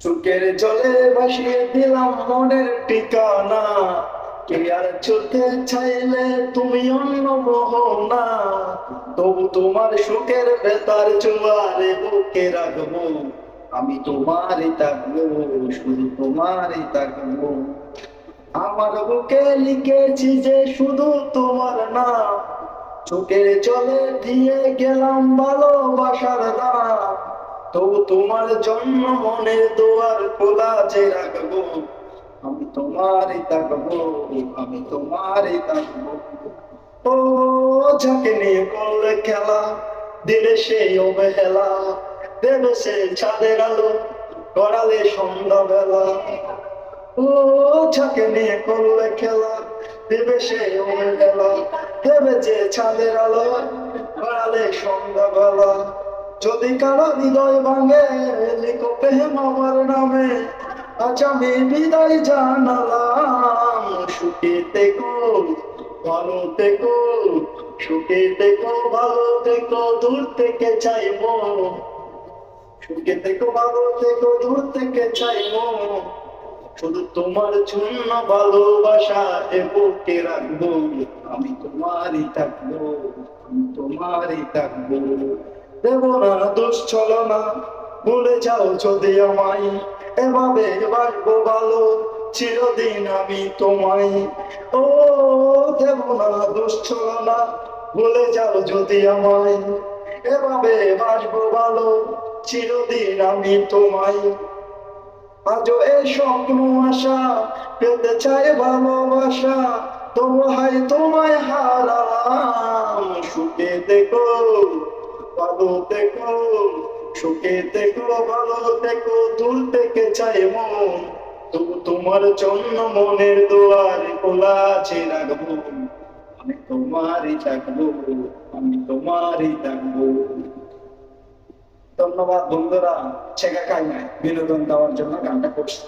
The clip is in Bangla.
চোখের জলে ভাসিয়ে দিলাম মনের ঠিকানা। কে আর চলতে চাইলে তুমি অন্য মোহনা। তবু তোমার সুখের বেতার জোয়ারে বুকে রাখবো। আমি তোমারই থাকবো, শুধু তোমারই থাকবো। আমার বুকে লিখেছি যে শুধু তোমার নাম। চোখের জলে দিয়ে গেলাম ভালোবাসার দাম। তবু তোমার জন্য মনের দুয়ার খোলা যে রাখবো। আমি তোমারই থাকবো, আমি তোমারই থাকবো। ও যাকে নিয়ে করলে খেলা, দিলে সেই অবহেলা। দেবে সে চাঁদের আলো, গড়ালে সন্ধ্যা বেলা। ও যাকে নিয়ে করলে খেলা, দেবে সে অবহেলা। দেবে যে চাঁদের আলো, গড়ালে সন্ধ্যা বেলা। যদি কারো হৃদয় ভাঙে, লিখো প্রেম আমার নামে। আজ আমি বিদায় জানালাম। সুখে থেকো, ভালো থেকো, সুখে থেকো, ভালো থেকো, দূর থেকে চাইবো। সুখে থেকো, ভালো থেকো, দূর থেকে চাইবো। শুধু তোমার জন্য ভালোবাসা এ বুকে রাখবো। আমি তোমারই থাকবো, আমি তোমারই থাকবো। দেব না দোষ ছলনা, ভুলে যাও যদি আমায়। এভাবে বাসবো ভালো, চিরদিন আমি তোমায়। ও দেব না দোষ ছলনা, ভুলে যাও যদি আমায়। এভাবে বাসবো ভালো, চিরদিন আমি তোমায়। আজও এই স্বপ্ন আশা, পেতে চাই ভালোবাসা। তবু হাই তোমায় হারালাম। সুখে দেখো, ভালো দেখো, সুখে দেখো, ভালো দেখো, দূর থেকে চাই মন। তবু তোমার জন্য মনের দুয়ার খোলা আছে রাখবো। আমি তোমারই থাকবো, আমি তোমারই থাকবো। ধন্যবাদ বন্ধুরা, ছেঁকা খাই নাই, বিনোদন দেওয়ার জন্য গানটা করছি।